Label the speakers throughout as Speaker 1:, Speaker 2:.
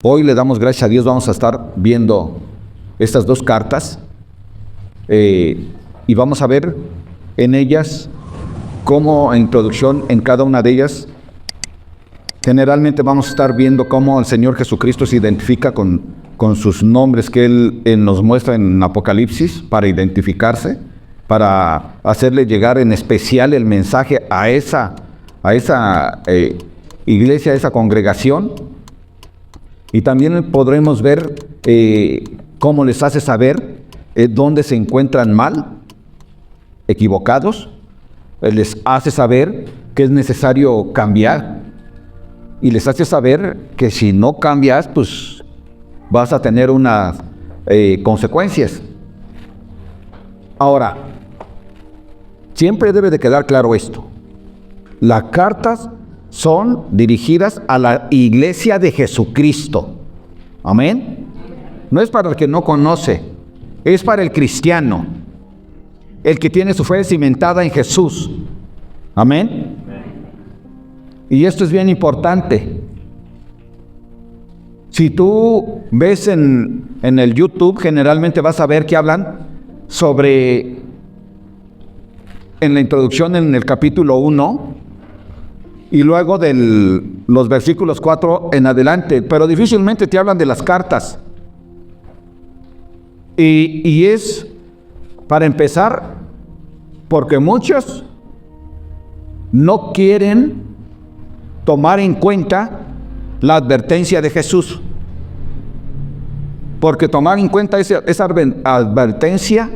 Speaker 1: Hoy le damos gracias a Dios, vamos a estar viendo estas dos cartas y vamos a ver en ellas cómo, en introducción, en cada una de ellas, generalmente vamos a estar viendo cómo el Señor Jesucristo se identifica con sus nombres que Él nos muestra en Apocalipsis para identificarse, para hacerle llegar en especial el mensaje a esa iglesia, a esa congregación. Y también podremos ver cómo les hace saber dónde se encuentran mal, equivocados. Les hace saber que es necesario cambiar. Y les hace saber que si no cambias, pues vas a tener unas consecuencias. Ahora, siempre debe de quedar claro esto. Las cartas son dirigidas a la iglesia de Jesucristo. Amén. No es para el que no conoce, es para el cristiano, el que tiene su fe cimentada en Jesús. Amén. Y esto es bien importante. Si tú ves en el YouTube, generalmente vas a ver que hablan sobre, en la introducción en el capítulo 1, y luego de los versículos 4 en adelante, pero difícilmente te hablan de las cartas. Y es, para empezar, porque muchos no quieren tomar en cuenta la advertencia de Jesús. Porque tomar en cuenta esa advertencia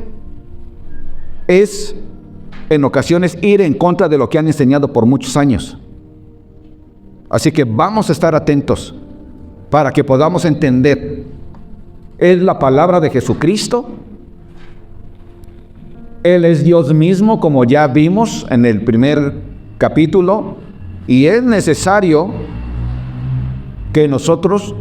Speaker 1: es, en ocasiones, ir en contra de lo que han enseñado por muchos años. Así que vamos a estar atentos para que podamos entender. Es la palabra de Jesucristo. Él es Dios mismo, como ya vimos en el primer capítulo, y es necesario que nosotros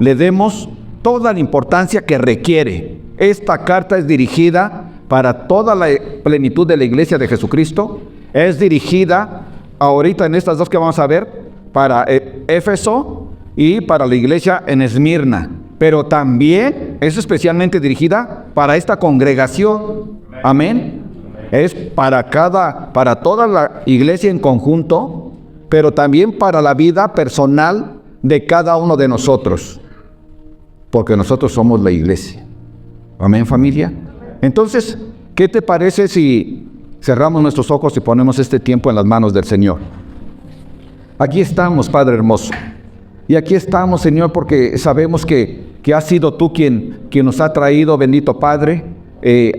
Speaker 1: le demos toda la importancia que requiere. Esta carta es dirigida para toda la plenitud de la iglesia de Jesucristo. Es dirigida ahorita en estas dos que vamos a ver, para Éfeso y para la iglesia en Esmirna, pero también es especialmente dirigida para esta congregación. Amén. Es para toda la iglesia en conjunto, pero también para la vida personal de cada uno de nosotros, porque nosotros somos la iglesia. Amén, familia. Entonces, ¿qué te parece si cerramos nuestros ojos y ponemos este tiempo en las manos del Señor? Aquí estamos, Padre hermoso, y aquí estamos, Señor, porque sabemos que has sido tú quien nos ha traído, bendito Padre,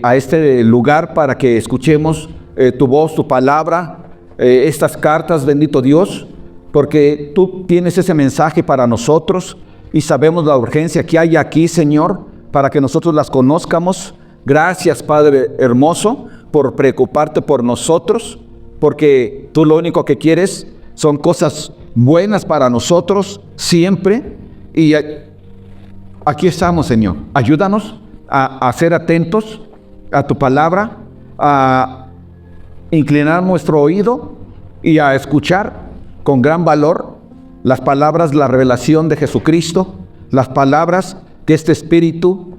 Speaker 1: a este lugar para que escuchemos tu voz, tu palabra, estas cartas, bendito Dios, porque tú tienes ese mensaje para nosotros y sabemos la urgencia que hay aquí, Señor, para que nosotros las conozcamos. Gracias, Padre hermoso, por preocuparte por nosotros, porque tú lo único que quieres son cosas buenas para nosotros siempre. Y aquí estamos, Señor. Ayúdanos a ser atentos a tu palabra, a inclinar nuestro oído y a escuchar con gran valor las palabras, la revelación de Jesucristo, las palabras que este Espíritu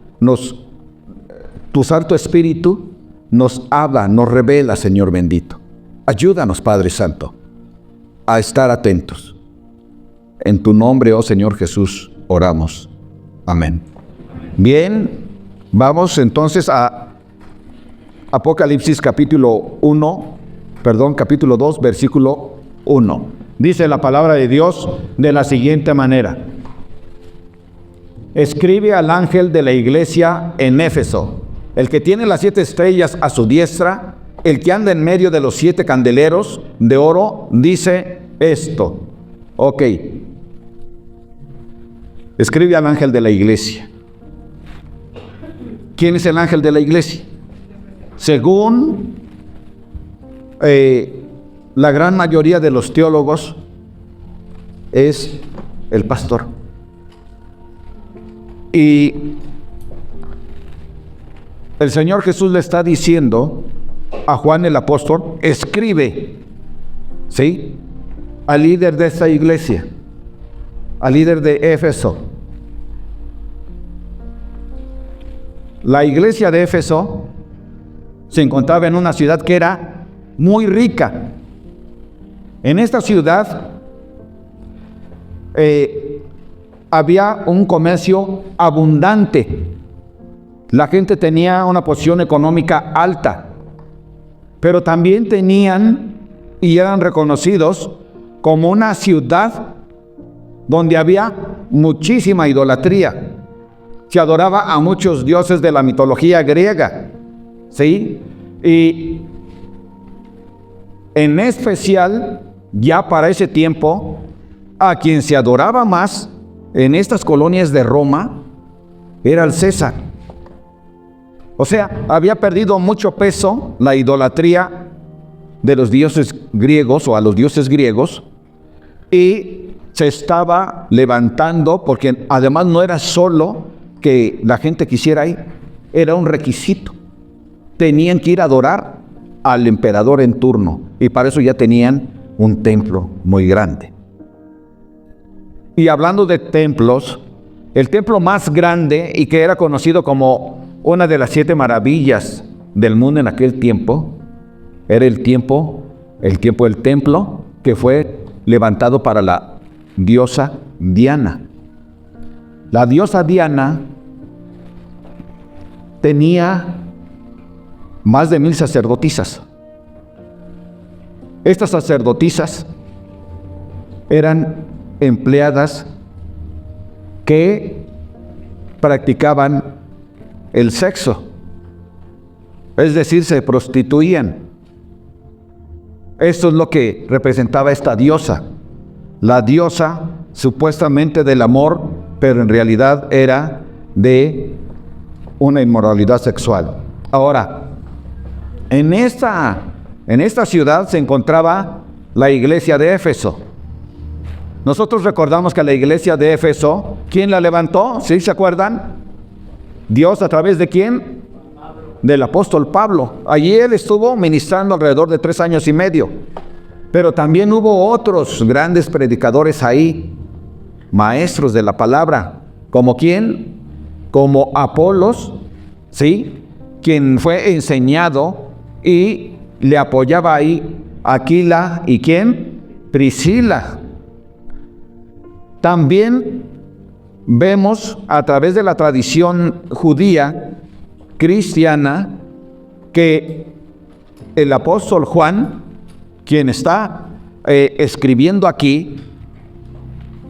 Speaker 1: tu Santo Espíritu nos habla, nos revela, Señor bendito. Ayúdanos, Padre Santo, a estar atentos. En tu nombre, oh Señor Jesús, oramos. Amén. Bien, vamos entonces a Apocalipsis capítulo 2, versículo 1. Dice la palabra de Dios de la siguiente manera: escribe al ángel de la iglesia en Éfeso, el que tiene las 7 estrellas a su diestra, el que anda en medio de los 7 candeleros de oro, dice esto. Ok. Escribe al ángel de la iglesia. ¿Quién es el ángel de la iglesia? Según la gran mayoría de los teólogos, es el pastor. Y el Señor Jesús le está diciendo a Juan el apóstol: escribe, ¿sí?, al líder de esta iglesia, al líder de Éfeso, la iglesia de Éfeso se encontraba en una ciudad que era muy rica. En esta ciudad había un comercio abundante. La gente tenía una posición económica alta, pero también tenían y eran reconocidos como una ciudad donde había muchísima idolatría. Se adoraba a muchos dioses de la mitología griega, ¿sí? Y en especial, ya para ese tiempo, a quien se adoraba más en estas colonias de Roma era el César. O sea, había perdido mucho peso la idolatría de los dioses griegos o a los dioses griegos, y se estaba levantando, porque además no era solo que la gente quisiera ir, era un requisito. Tenían que ir a adorar al emperador en turno, y para eso ya tenían un templo muy grande. Y hablando de templos, el templo más grande y que era conocido como una de las 7 maravillas del mundo en aquel tiempo, era el templo que fue levantado para la diosa Diana. La diosa Diana tenía más de 1000 sacerdotisas. Estas sacerdotisas eran empleadas que practicaban el sexo, es decir, se prostituían. Esto es lo que representaba esta diosa, la diosa supuestamente del amor, pero en realidad era de una inmoralidad sexual. Ahora, en esta ciudad se encontraba la iglesia de Éfeso. Nosotros recordamos que la iglesia de Éfeso, ¿quién la levantó? ¿Sí se acuerdan? Dios, ¿a través de quién? Del apóstol Pablo. Allí él estuvo ministrando alrededor de 3 años y medio. Pero también hubo otros grandes predicadores ahí, maestros de la palabra. ¿Como quién? Como Apolos, ¿sí? Quien fue enseñado y le apoyaba ahí Aquila y ¿quién? Priscila. También vemos a través de la tradición judía cristiana que el apóstol Juan, quien está escribiendo aquí,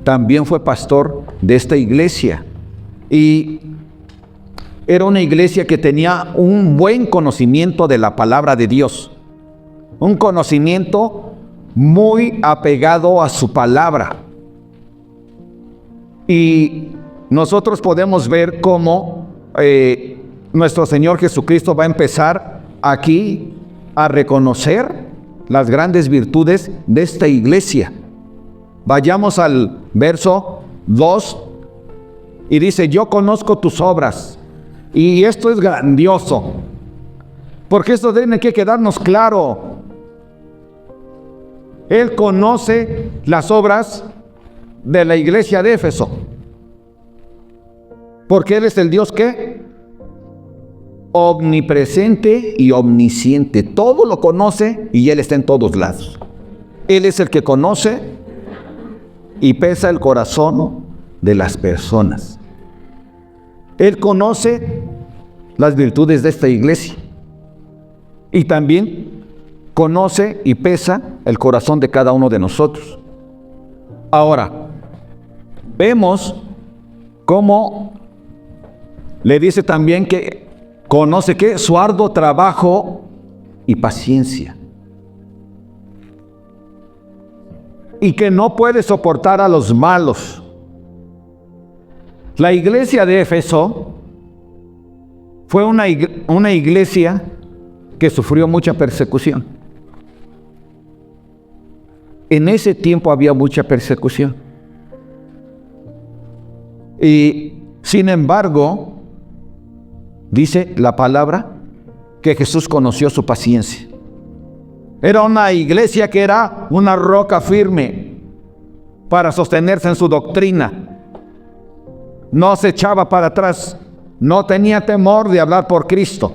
Speaker 1: también fue pastor de esta iglesia, y era una iglesia que tenía un buen conocimiento de la palabra de Dios, un conocimiento muy apegado a su palabra. Y nosotros podemos ver cómo nuestro Señor Jesucristo va a empezar aquí a reconocer las grandes virtudes de esta iglesia. Vayamos al verso 2 y dice: yo conozco tus obras. Y esto es grandioso, porque esto tiene que quedarnos claro. Él conoce las obras de la iglesia de Éfeso, porque Él es el Dios que omnipresente y omnisciente, todo lo conoce y Él está en todos lados. Él es el que conoce y pesa el corazón de las personas. Él conoce las virtudes de esta iglesia y también conoce y pesa el corazón de cada uno de nosotros. Ahora, vemos cómo le dice también que conoce que su arduo trabajo y paciencia, y que no puede soportar a los malos. La iglesia de Éfeso fue una iglesia que sufrió mucha persecución. En ese tiempo había mucha persecución. Y sin embargo, dice la palabra que Jesús conoció su paciencia. Era una iglesia que era una roca firme para sostenerse en su doctrina. No se echaba para atrás no tenía temor de hablar por Cristo.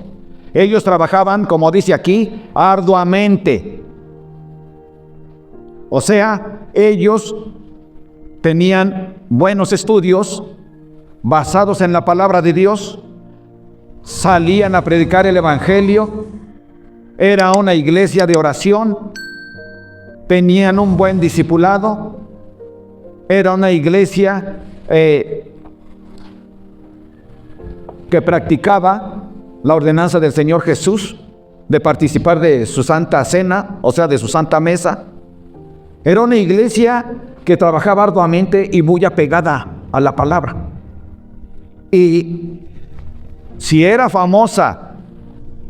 Speaker 1: Ellos trabajaban, como dice aquí, arduamente. O sea, ellos tenían buenos estudios basados en la palabra de Dios, salían a predicar el evangelio, era una iglesia de oración, tenían un buen discipulado, era una iglesia que practicaba la ordenanza del Señor Jesús de participar de su santa cena, o sea, de su santa mesa. Era una iglesia que trabajaba arduamente y muy apegada a la palabra. Y si era famosa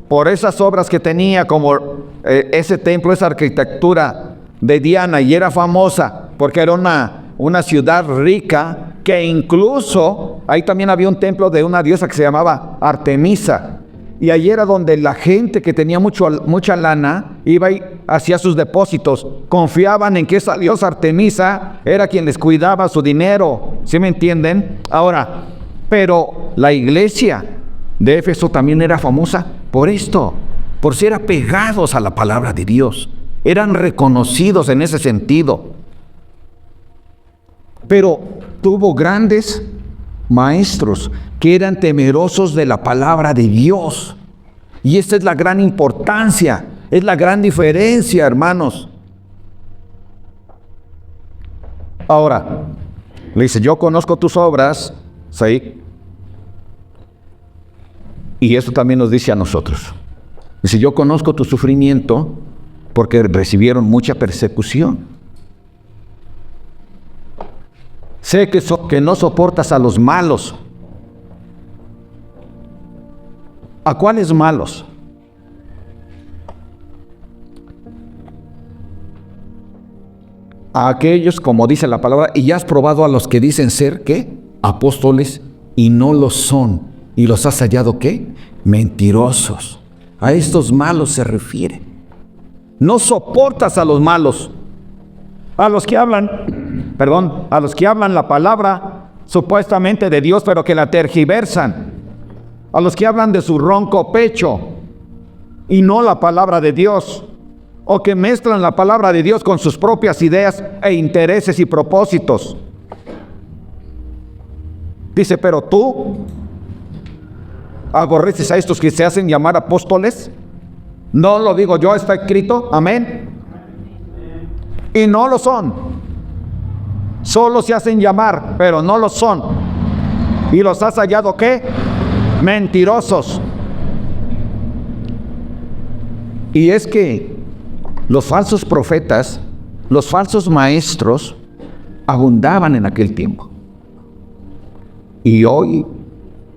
Speaker 1: por esas obras que tenía, como ese templo, esa arquitectura de Diana, y era famosa porque era una ciudad rica, que incluso ahí también había un templo de una diosa que se llamaba Artemisa, y ahí era donde la gente que tenía mucha lana iba y hacía sus depósitos. Confiaban en que esa diosa Artemisa era quien les cuidaba su dinero. ¿Sí me entienden? Ahora, pero la iglesia de Éfeso también era famosa por esto, por ser apegados a la palabra de Dios. Eran reconocidos en ese sentido. Pero tuvo grandes maestros que eran temerosos de la palabra de Dios. Y esta es la gran importancia, es la gran diferencia, hermanos. Ahora, le dice, yo conozco tus obras, ¿sí? Y eso también nos dice a nosotros. Dice, yo conozco tu sufrimiento porque recibieron mucha persecución. Sé que no soportas a los malos. ¿A cuáles malos? A aquellos, como dice la palabra, y ya has probado a los que dicen ser, ¿qué? Apóstoles, y no lo son. ¿Y los has hallado qué? Mentirosos. A estos malos se refiere. No soportas a los malos. A los que hablan la palabra supuestamente de Dios, pero que la tergiversan. A los que hablan de su ronco pecho y no la palabra de Dios, o que mezclan la palabra de Dios con sus propias ideas e intereses y propósitos. Dice, pero tú aborreces a estos que se hacen llamar apóstoles. No lo digo yo, está escrito, amén. Y no lo son. Solo se hacen llamar, pero no lo son. ¿Y los has hallado qué? Mentirosos. Y es que los falsos profetas, los falsos maestros, abundaban en aquel tiempo. Y hoy,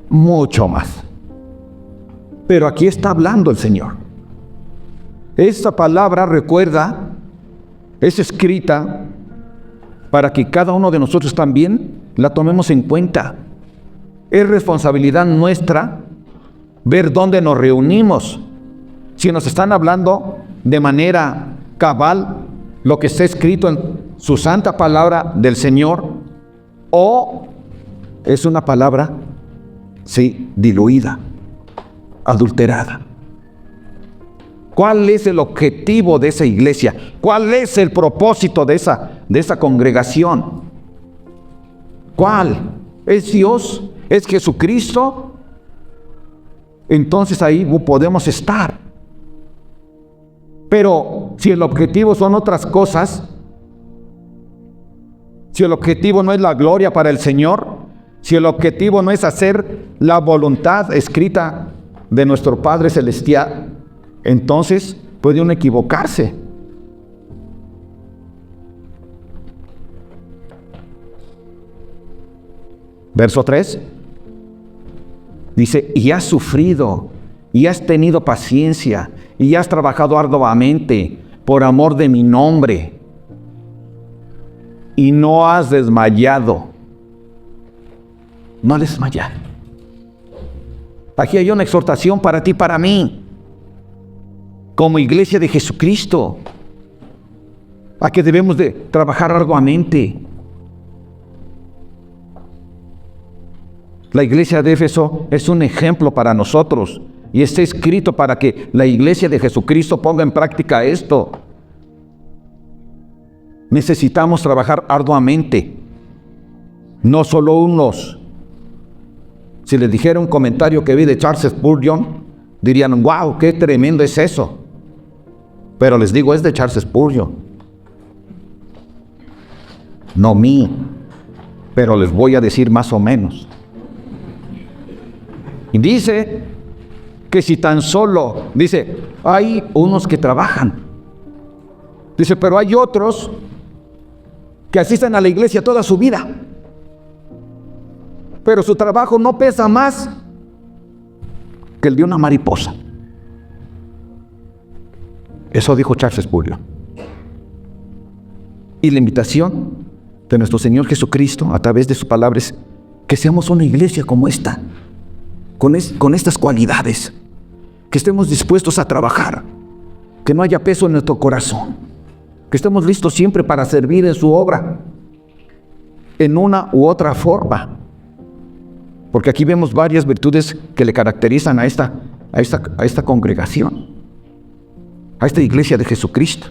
Speaker 1: mucho más. Pero aquí está hablando el Señor. Esta palabra, recuerda, es escrita para que cada uno de nosotros también la tomemos en cuenta. Es responsabilidad nuestra ver dónde nos reunimos. Si nos están hablando de manera cabal lo que está escrito en su santa palabra del Señor, o es una palabra, sí, diluida, adulterada. ¿Cuál es el objetivo de esa iglesia? ¿Cuál es el propósito de esa congregación? ¿Cuál? ¿Es Dios? ¿Es Jesucristo? Entonces ahí podemos estar. Pero si el objetivo son otras cosas, si el objetivo no es la gloria para el Señor, si el objetivo no es hacer la voluntad escrita de nuestro Padre Celestial, entonces puede uno equivocarse. Verso 3 dice, y has sufrido, y has tenido paciencia, y has trabajado arduamente por amor de mi nombre, y no has desmayado. No has desmayado. Aquí hay una exhortación para ti y para mí, como iglesia de Jesucristo, a que debemos de trabajar arduamente. La iglesia de Éfeso es un ejemplo para nosotros y está escrito para que la iglesia de Jesucristo ponga en práctica esto. Necesitamos trabajar arduamente, no solo unos. Si les dijera un comentario que vi de Charles Spurgeon, dirían, wow, qué tremendo es eso. Pero les digo, es de Charles Spurgeon, no mío, pero les voy a decir más o menos. Y dice que si tan solo, dice, hay unos que trabajan. Dice, pero hay otros que asisten a la iglesia toda su vida, pero su trabajo no pesa más que el de una mariposa. Eso dijo Charles Spurgeon. Y la invitación de nuestro Señor Jesucristo a través de sus palabras, que seamos una iglesia como esta, con estas cualidades, que estemos dispuestos a trabajar, que no haya peso en nuestro corazón, que estemos listos siempre para servir en su obra, en una u otra forma. Porque aquí vemos varias virtudes que le caracterizan a esta congregación, a esta iglesia de Jesucristo.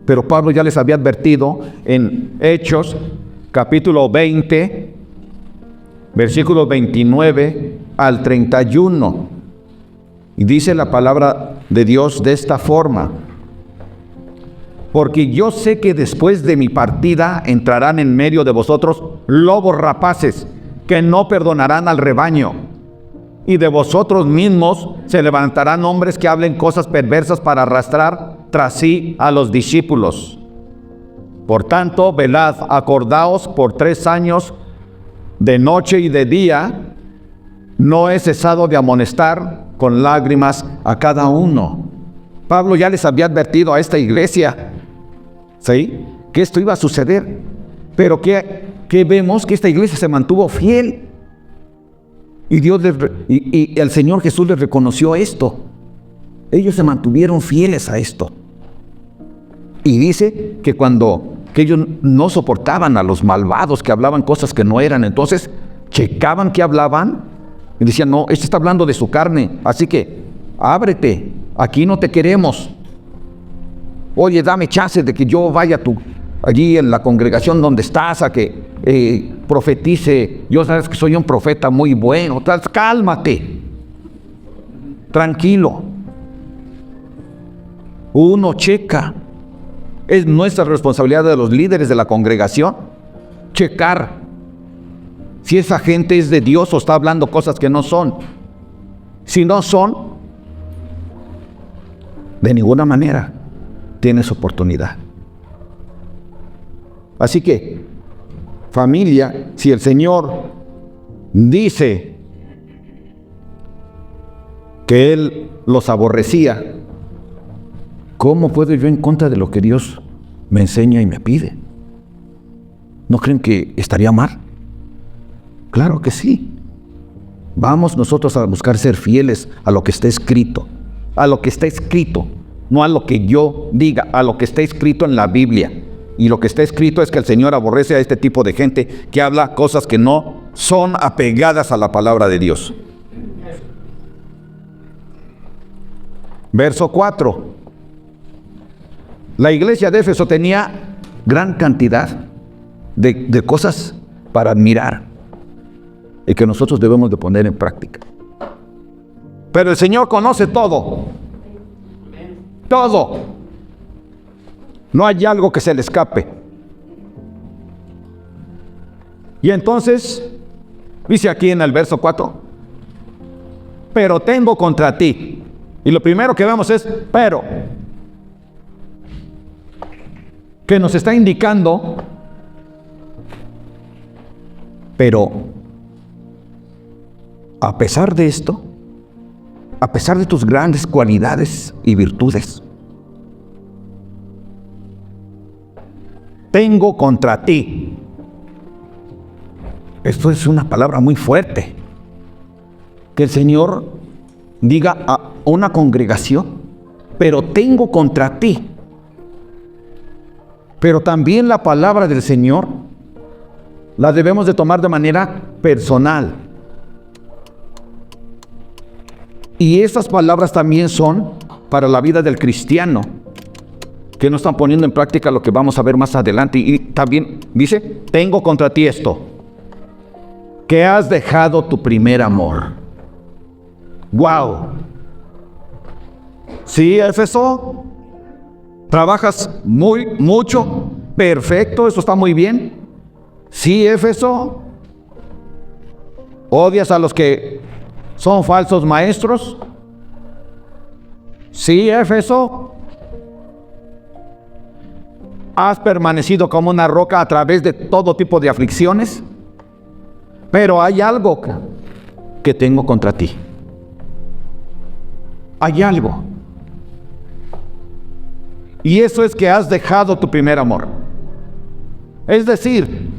Speaker 1: Pero Pablo ya les había advertido en Hechos, capítulo 20, versículos 29 al 31. Y dice la palabra de Dios de esta forma: porque yo sé que después de mi partida entrarán en medio de vosotros lobos rapaces, que no perdonarán al rebaño. Y de vosotros mismos se levantarán hombres que hablen cosas perversas para arrastrar tras sí a los discípulos. Por tanto, velad, acordaos por 3 años, de noche y de día, no he cesado de amonestar con lágrimas a cada uno. Pablo ya les había advertido a esta iglesia, ¿sí?, que esto iba a suceder, pero que vemos que esta iglesia se mantuvo fiel. Y y el Señor Jesús les reconoció esto. Ellos se mantuvieron fieles a esto. Y dice que que ellos no soportaban a los malvados que hablaban cosas que no eran, entonces checaban qué hablaban y decían, no, este está hablando de su carne, así que ábrete, aquí no te queremos. Oye, dame chance de que yo vaya allí en la congregación donde estás a que profetice. Yo sabes que soy un profeta muy bueno. Cálmate, tranquilo. Uno checa. Es nuestra responsabilidad de los líderes de la congregación checar si esa gente es de Dios o está hablando cosas que no son. Si no son, de ninguna manera tienes oportunidad. Así que, familia, si el Señor dice que Él los aborrecía, ¿cómo puedo yo en contra de lo que Dios me enseña y me pide? ¿No creen que estaría mal? Claro que sí. Vamos nosotros a buscar ser fieles a lo que está escrito. A lo que está escrito, no a lo que yo diga, a lo que está escrito en la Biblia. Y lo que está escrito es que el Señor aborrece a este tipo de gente que habla cosas que no son apegadas a la palabra de Dios. Verso 4. La iglesia de Éfeso tenía gran cantidad de cosas para admirar y que nosotros debemos de poner en práctica. Pero el Señor conoce todo. Todo. No hay algo que se le escape. Y entonces, dice aquí en el verso 4, pero tengo contra ti. Y lo primero que vemos es, pero, que nos está indicando, pero, a pesar de esto, a pesar de tus grandes cualidades y virtudes, tengo contra ti. Esto es una palabra muy fuerte. Que el Señor diga a una congregación, pero tengo contra ti. Pero también la palabra del Señor las debemos de tomar de manera personal. Y estas palabras también son para la vida del cristiano, que no están poniendo en práctica lo que vamos a ver más adelante. Y también dice, tengo contra ti esto, que has dejado tu primer amor. ¡Wow! Sí, Éfeso, trabajas mucho, perfecto, eso está muy bien. Sí, Éfeso, odias a los que son falsos maestros. Sí, Éfeso, has permanecido como una roca a través de todo tipo de aflicciones. Pero hay algo que tengo contra ti. Hay algo. Y eso es que has dejado tu primer amor. Es decir,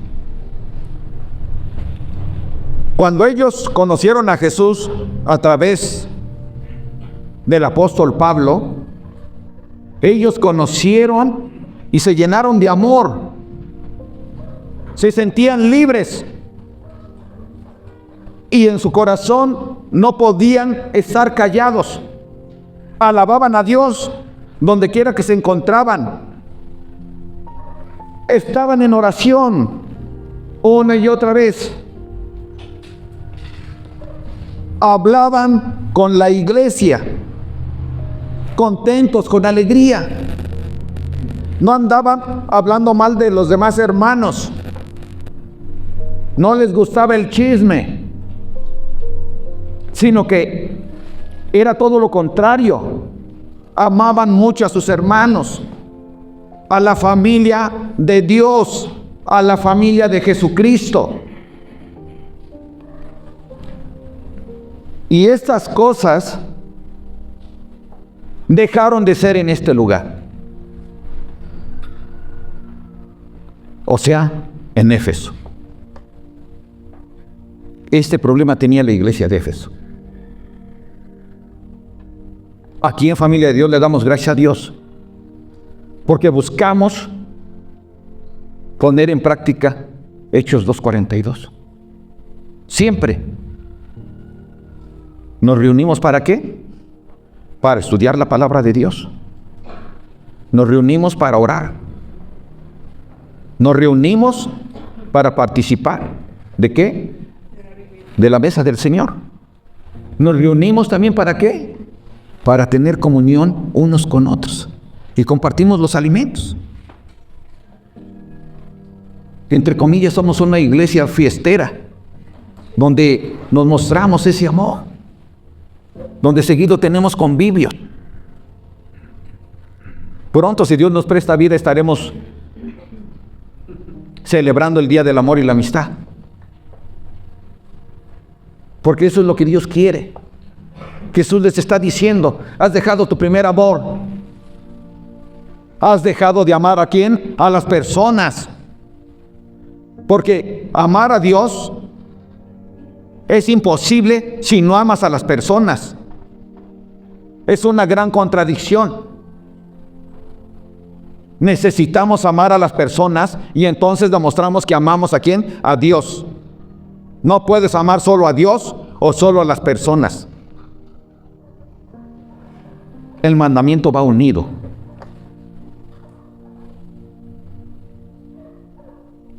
Speaker 1: cuando ellos conocieron a Jesús a través del apóstol Pablo, ellos conocieron y se llenaron de amor. Se sentían libres. Y en su corazón no podían estar callados. Alababan a Dios donde quiera que se encontraban. Estaban en oración una y otra vez. Hablaban con la iglesia, contentos, con alegría. No andaban hablando mal de los demás hermanos. No les gustaba el chisme, sino que era todo lo contrario. Amaban mucho a sus hermanos, a la familia de Dios, a la familia de Jesucristo. Y estas cosas dejaron de ser en este lugar. O sea, en Éfeso. Este problema tenía la iglesia de Éfeso. Aquí en Familia de Dios le damos gracias a Dios, porque buscamos poner en práctica Hechos 2:42. Siempre. ¿Nos reunimos para qué? Para estudiar la palabra de Dios. Nos reunimos para orar. Nos reunimos para participar. ¿De qué? De la mesa del Señor. Nos reunimos también ¿para qué? Para tener comunión unos con otros. Y compartimos los alimentos. Entre comillas, somos una iglesia fiestera, donde nos mostramos ese amor, donde seguido tenemos convivio. Pronto, si Dios nos presta vida, estaremos celebrando el Día del Amor y la Amistad. Porque eso es lo que Dios quiere. Jesús les está diciendo, has dejado tu primer amor. Has dejado de amar ¿a quién? A las personas. Porque amar a Dios es imposible si no amas a las personas. Es una gran contradicción. Necesitamos amar a las personas y entonces demostramos que amamos ¿a quién? A Dios. No puedes amar solo a Dios o solo a las personas. El mandamiento va unido.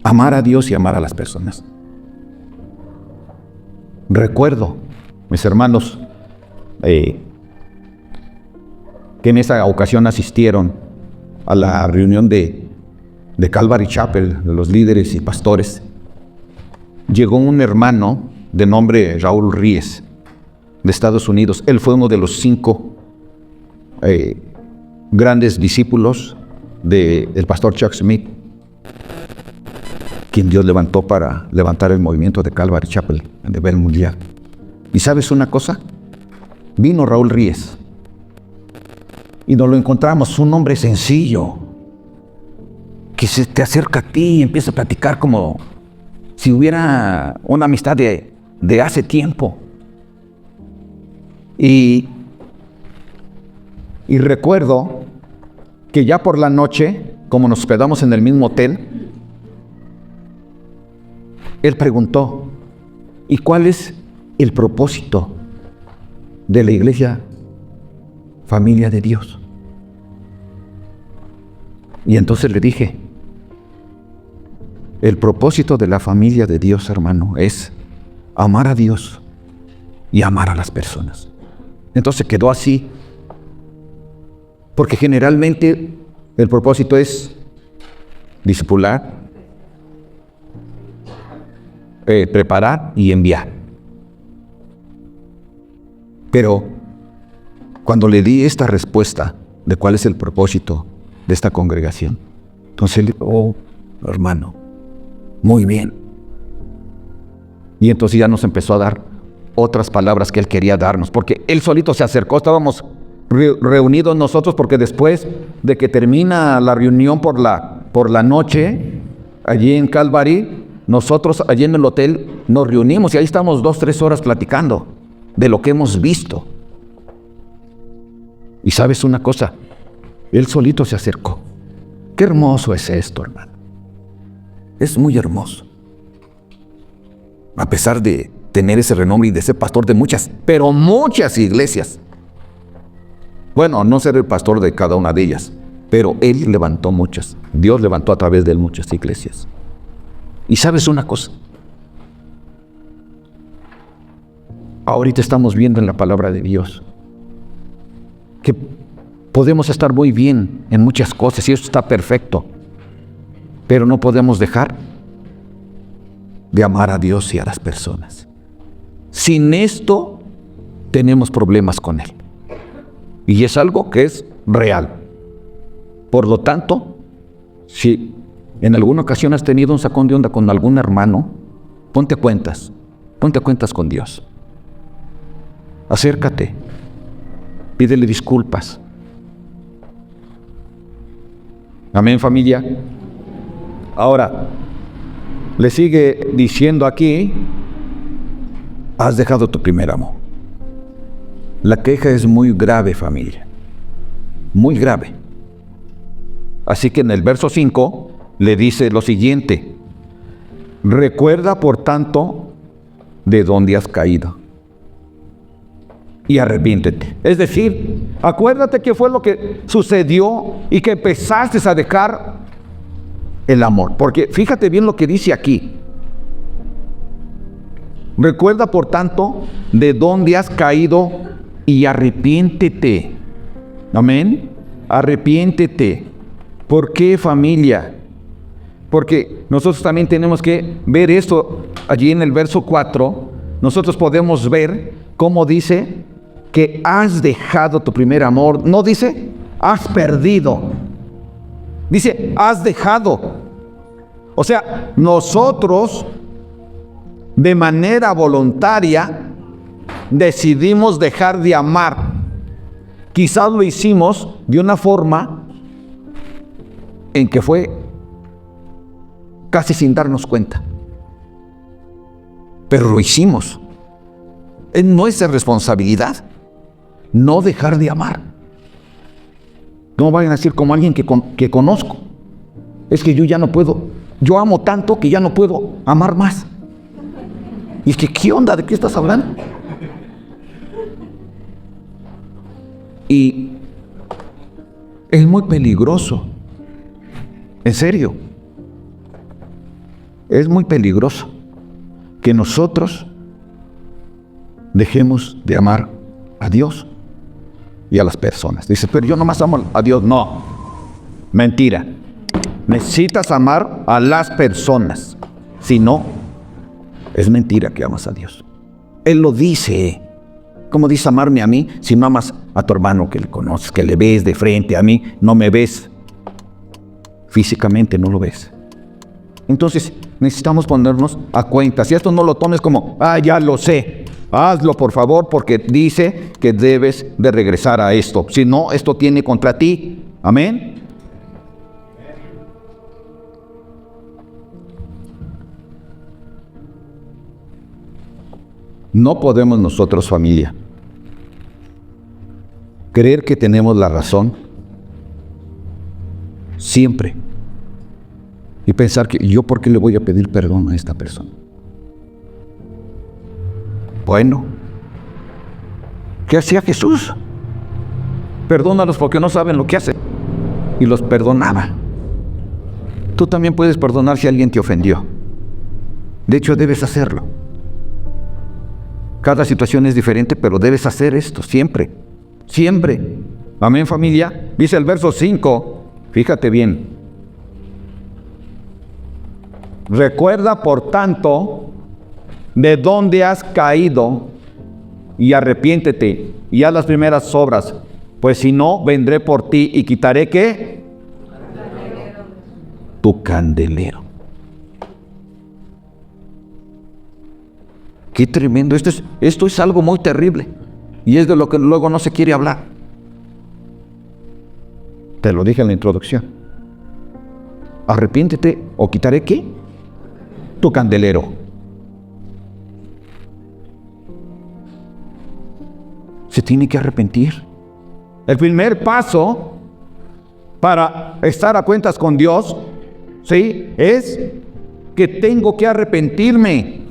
Speaker 1: Amar a Dios y amar a las personas. Recuerdo, mis hermanos, que en esa ocasión asistieron a la reunión de Calvary Chapel, de los líderes y pastores. Llegó un hermano de nombre Raúl Ries, de Estados Unidos. Él fue uno de los 5 grandes discípulos del pastor Chuck Smith, quien Dios levantó para levantar el movimiento de Calvary Chapel a nivel mundial. ¿Y sabes una cosa? Vino Raúl Ries y nos lo encontramos, un hombre sencillo, que se te acerca a ti y empieza a platicar como si hubiera una amistad de hace tiempo. Y recuerdo que ya por la noche, como nos hospedamos en el mismo hotel, él preguntó, ¿y cuál es el propósito de la iglesia Familia de Dios? Y entonces le dije, el propósito de la familia de Dios, hermano, es amar a Dios y amar a las personas. Entonces quedó así, porque generalmente el propósito es discipular, preparar y enviar. Pero cuando le di esta respuesta de cuál es el propósito de esta congregación, entonces él dijo, oh, hermano, muy bien. Y entonces ya nos empezó a dar otras palabras que él quería darnos, porque él solito se acercó, estábamos reunidos nosotros, porque después de que termina la reunión por la noche, allí en Calvary, nosotros allí en el hotel nos reunimos y ahí estamos 2-3 horas platicando de lo que hemos visto. Y sabes una cosa, él solito se acercó. Qué hermoso es esto, hermano. Es muy hermoso. A pesar de tener ese renombre y de ser pastor de muchas, pero muchas iglesias. Bueno, no ser el pastor de cada una de ellas, pero él levantó muchas. Dios levantó a través de él muchas iglesias. Y sabes una cosa, ahorita estamos viendo en la palabra de Dios que podemos estar muy bien en muchas cosas y eso está perfecto, pero no podemos dejar de amar a Dios y a las personas. Sin esto tenemos problemas con Él. Y es algo que es real. Por lo tanto, si en alguna ocasión has tenido un sacón de onda con algún hermano, ponte cuentas con Dios. Acércate, pídele disculpas. Amén, familia. Ahora, le sigue diciendo aquí, has dejado tu primer amor. La queja es muy grave, familia. Muy grave. Así que en el verso 5 le dice lo siguiente: recuerda, por tanto, de dónde has caído y arrepiéntete. Es decir, acuérdate qué fue lo que sucedió y que empezaste a dejar el amor. Porque fíjate bien lo que dice aquí. Recuerda, por tanto, de dónde has caído y arrepiéntete. Amén. Arrepiéntete. ¿Por qué, familia? Porque nosotros también tenemos que ver esto allí en el verso 4. Nosotros podemos ver cómo dice que has dejado tu primer amor. No dice has perdido. Dice has dejado. O sea, nosotros de manera voluntaria decidimos dejar de amar. Quizás lo hicimos de una forma en que fue casi sin darnos cuenta. Pero lo hicimos. Es nuestra responsabilidad no dejar de amar. No vayan a decir como alguien que conozco. Es que yo ya no puedo. Yo amo tanto que ya no puedo amar más. Y es que, ¿qué onda? ¿De qué estás hablando? Y es muy peligroso. En serio. Es muy peligroso que nosotros dejemos de amar a Dios y a las personas. Dice, pero yo nomás amo a Dios. No, mentira. Necesitas amar a las personas. Si no, es mentira que amas a Dios. Él lo dice. ¿Cómo dice amarme a mí? Si no amas a tu hermano que le conoces, que le ves de frente, a mí no me ves. Físicamente no lo ves. Entonces, necesitamos ponernos a cuenta. Si esto no lo tomes como, ya lo sé. Hazlo, por favor, porque dice que debes de regresar a esto. Si no, esto tiene contra ti. Amén. No podemos nosotros, familia, creer que tenemos la razón siempre y pensar que yo, ¿por qué le voy a pedir perdón a esta persona? Bueno, ¿qué hacía Jesús? Perdónalos porque no saben lo que hacen. Y los perdonaba. Tú también puedes perdonar si alguien te ofendió. De hecho, debes hacerlo. Cada situación es diferente, pero debes hacer esto siempre. Siempre. Amén, familia. Dice el verso 5. Fíjate bien. Recuerda, por tanto, de dónde has caído y arrepiéntete y haz las primeras obras. Pues si no, vendré por ti y quitaré, ¿qué? Tu candelero. Qué tremendo. Esto es algo muy terrible. Y es de lo que luego no se quiere hablar. Te lo dije en la introducción. Arrepiéntete o quitaré, ¿qué? Tu candelero. Se tiene que arrepentir. El primer paso para estar a cuentas con Dios, ¿sí?, es que tengo que arrepentirme.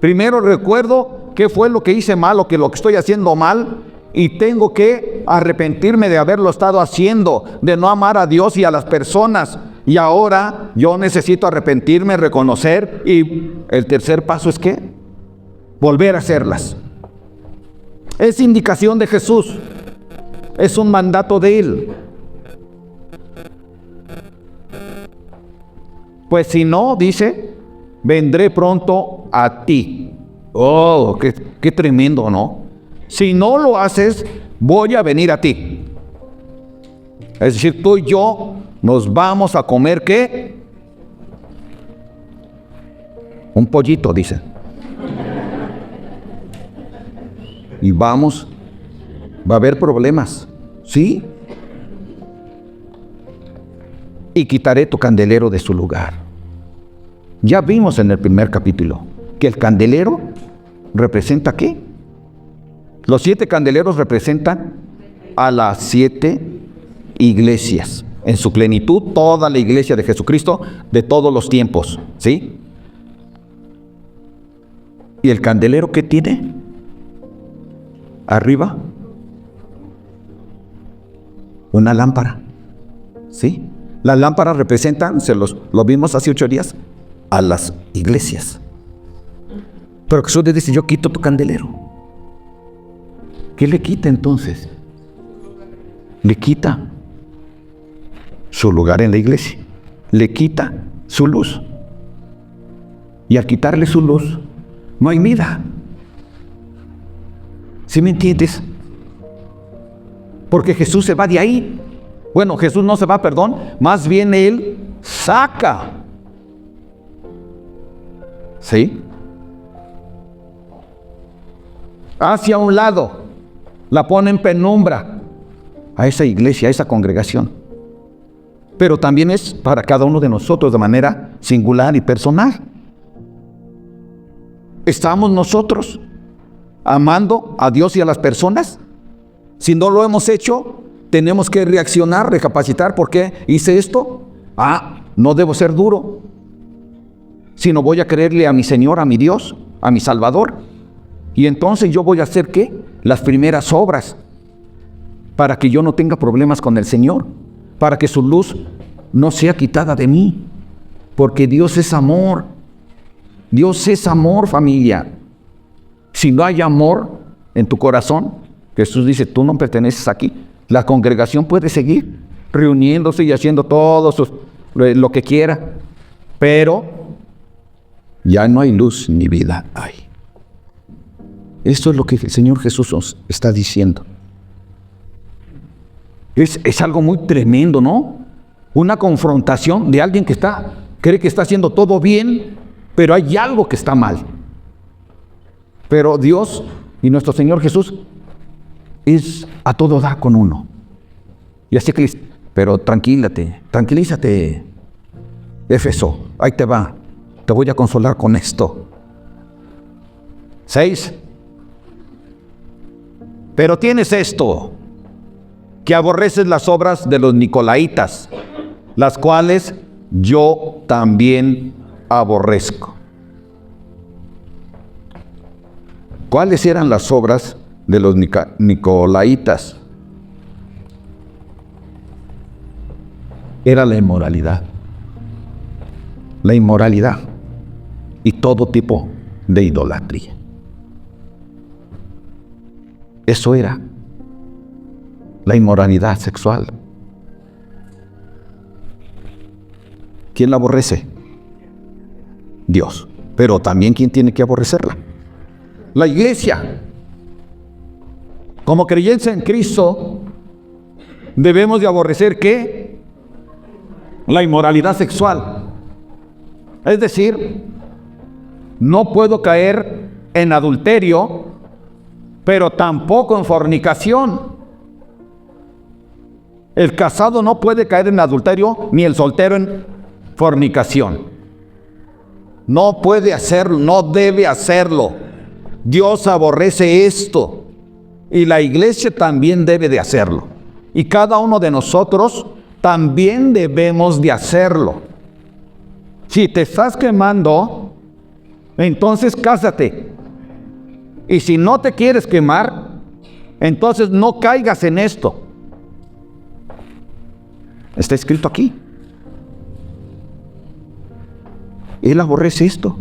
Speaker 1: Primero recuerdo qué fue lo que hice mal o que lo que estoy haciendo mal, y tengo que arrepentirme de haberlo estado haciendo, de no amar a Dios y a las personas. Y ahora yo necesito arrepentirme, reconocer, y el tercer paso es ¿qué? Volver a hacerlas. Es indicación de Jesús. Es un mandato de Él. Pues si no, dice, vendré pronto a ti. Oh, qué tremendo, ¿no? Si no lo haces, voy a venir a ti. Es decir, tú y yo nos vamos a comer, ¿qué? Un pollito, dice. Y va a haber problemas, ¿sí? Y quitaré tu candelero de su lugar. Ya vimos en el primer capítulo que el candelero representa ¿qué? Los 7 candeleros representan a las 7 iglesias. En su plenitud, toda la iglesia de Jesucristo de todos los tiempos, ¿sí? ¿Y el candelero qué tiene? Arriba, una lámpara, ¿sí? Las lámparas representan, lo vimos hace 8 días, a las iglesias. Pero Jesús le dice, yo quito tu candelero. ¿Qué le quita entonces? Le quita su lugar en la iglesia. Le quita su luz. Y al quitarle su luz, no hay vida. ¿Sí me entiendes? Porque Jesús se va de ahí. Bueno, Jesús no se va, perdón. Más bien Él saca. ¿Sí? Hacia un lado. La pone en penumbra a esa iglesia, a esa congregación. Pero también es para cada uno de nosotros de manera singular y personal. ¿Estamos nosotros amando a Dios y a las personas? Si no lo hemos hecho, tenemos que reaccionar, recapacitar. ¿Por qué hice esto? No debo ser duro, sino voy a creerle a mi Señor, a mi Dios, a mi Salvador. Y entonces yo voy a hacer ¿qué? Las primeras obras, para que yo no tenga problemas con el Señor, para que su luz no sea quitada de mí, porque Dios es amor. Dios es amor, familia. Si no hay amor en tu corazón, Jesús dice, tú no perteneces aquí. La congregación puede seguir reuniéndose y haciendo todo lo que quiera, pero ya no hay luz ni vida hay. Esto es lo que el Señor Jesús nos está diciendo. Es algo muy tremendo, ¿no? Una confrontación de alguien que cree que está haciendo todo bien, pero hay algo que está mal. Pero Dios y nuestro Señor Jesús es a todo da con uno. Y así que, pero tranquilízate, Éfeso, ahí te va, te voy a consolar con esto. 6. Pero tienes esto, que aborreces las obras de los nicolaitas, las cuales yo también aborrezco. ¿Cuáles eran las obras de los nicolaitas? Era la inmoralidad. La inmoralidad y todo tipo de idolatría. Eso era la inmoralidad sexual. ¿Quién la aborrece? Dios. Pero también ¿quién tiene que aborrecerla? La iglesia. Como creyentes en Cristo, debemos de aborrecer ¿qué? La inmoralidad sexual. Es decir, no puedo caer en adulterio, pero tampoco en fornicación. El casado no puede caer en adulterio, ni el soltero en fornicación. No puede hacerlo, no debe hacerlo. Dios aborrece esto. Y la iglesia también debe de hacerlo. Y cada uno de nosotros también debemos de hacerlo. Si te estás quemando, entonces cásate. Y si no te quieres quemar, entonces no caigas en esto. Está escrito aquí. Él aborrece esto.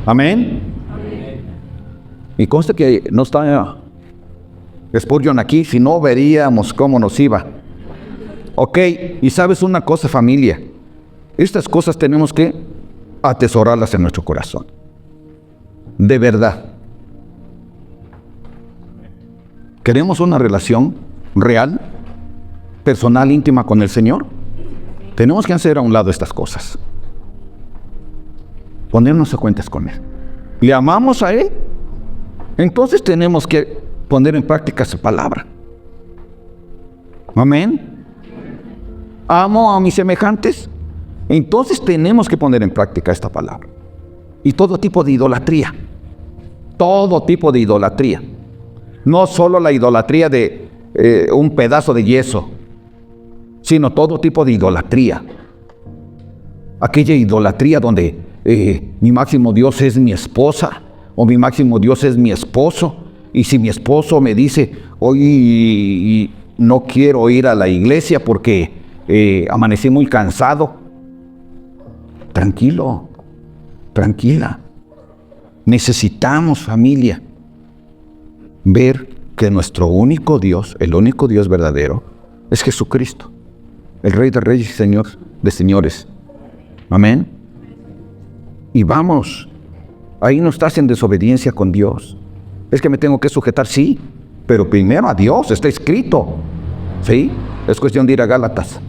Speaker 1: Amén. Y conste que no está Spurgeon aquí, si no veríamos cómo nos iba. Ok, y sabes una cosa, familia, estas cosas tenemos que atesorarlas en nuestro corazón. De verdad. ¿Queremos una relación real, personal, íntima con el Señor? Tenemos que hacer a un lado estas cosas. Ponernos a cuentas con Él. ¿Le amamos a Él? Entonces tenemos que poner en práctica su palabra. Amén. ¿Amo a mis semejantes? Entonces tenemos que poner en práctica esta palabra. Y todo tipo de idolatría. Todo tipo de idolatría. No solo la idolatría de un pedazo de yeso, sino todo tipo de idolatría. Aquella idolatría donde mi máximo Dios es mi esposa, o mi máximo Dios es mi esposo, y si mi esposo me dice, hoy no quiero ir a la iglesia porque amanecí muy cansado, tranquilo, tranquila. Necesitamos, familia, ver que nuestro único Dios, el único Dios verdadero, es Jesucristo, el Rey de Reyes y Señor de Señores. Amén. Y vamos, ahí no estás en desobediencia con Dios. Es que me tengo que sujetar, sí, pero primero a Dios, está escrito. ¿Sí? Es cuestión de ir a Gálatas,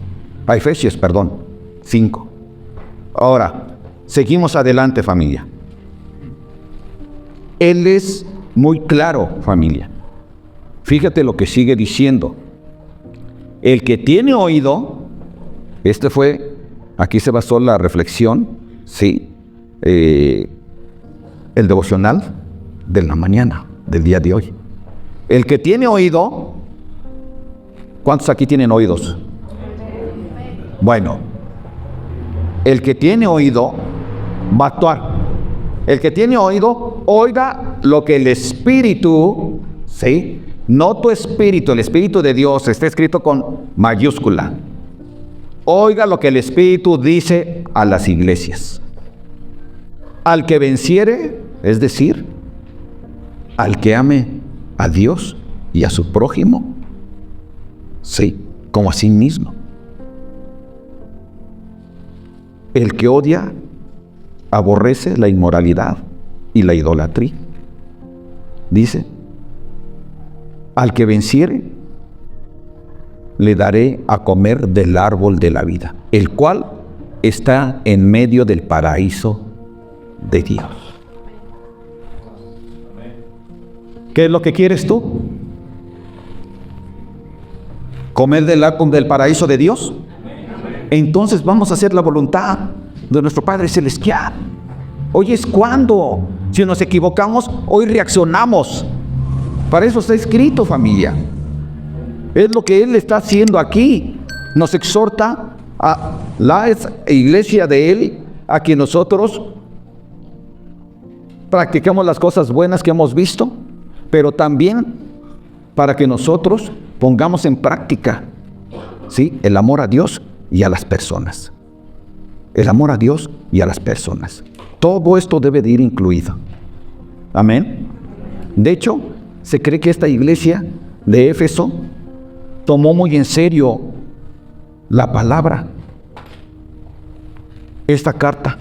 Speaker 1: a Efesios, 5. Ahora, seguimos adelante, familia. Él es muy claro, familia. Fíjate lo que sigue diciendo. El que tiene oído, aquí se basó la reflexión, sí, el devocional de la mañana, del día de hoy. El que tiene oído, ¿cuántos aquí tienen oídos? Bueno, el que tiene oído va a actuar. El que tiene oído, oiga lo que el Espíritu, ¿sí? No tu espíritu, el Espíritu de Dios, está escrito con mayúscula. Oiga lo que el Espíritu dice a las iglesias. Al que venciere, es decir, al que ame a Dios y a su prójimo, sí, como a sí mismo. El que odia, aborrece la inmoralidad y la idolatría. Dice, al que venciere, le daré a comer del árbol de la vida, el cual está en medio del paraíso de Dios. ¿Qué es lo que quieres tú? ¿Comer del árbol del paraíso de Dios? Entonces vamos a hacer la voluntad de nuestro Padre Celestial. Hoy es cuando, si nos equivocamos, hoy reaccionamos. Para eso está escrito, familia. Es lo que Él está haciendo aquí. Nos exhorta a la iglesia de Él a que nosotros practiquemos las cosas buenas que hemos visto, pero también para que nosotros pongamos en práctica, ¿sí?, el amor a Dios y a las personas. El amor a Dios y a las personas. Todo esto debe de ir incluido. Amén. De hecho, se cree que esta iglesia de Éfeso tomó muy en serio la palabra, esta carta,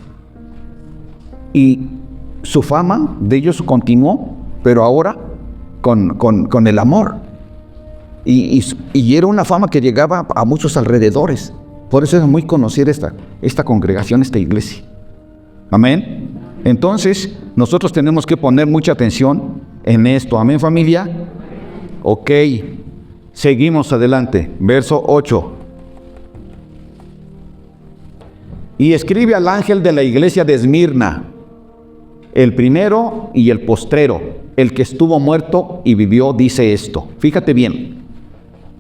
Speaker 1: y su fama de ellos continuó, pero ahora con el amor. Y era una fama que llegaba a muchos alrededores. Por eso es muy conocida esta congregación, esta iglesia. Amén. Entonces, nosotros tenemos que poner mucha atención en esto. Amén, familia. Ok. Seguimos adelante. Verso 8. Y escribe al ángel de la iglesia de Esmirna, el primero y el postrero, el que estuvo muerto y vivió, dice esto. Fíjate bien.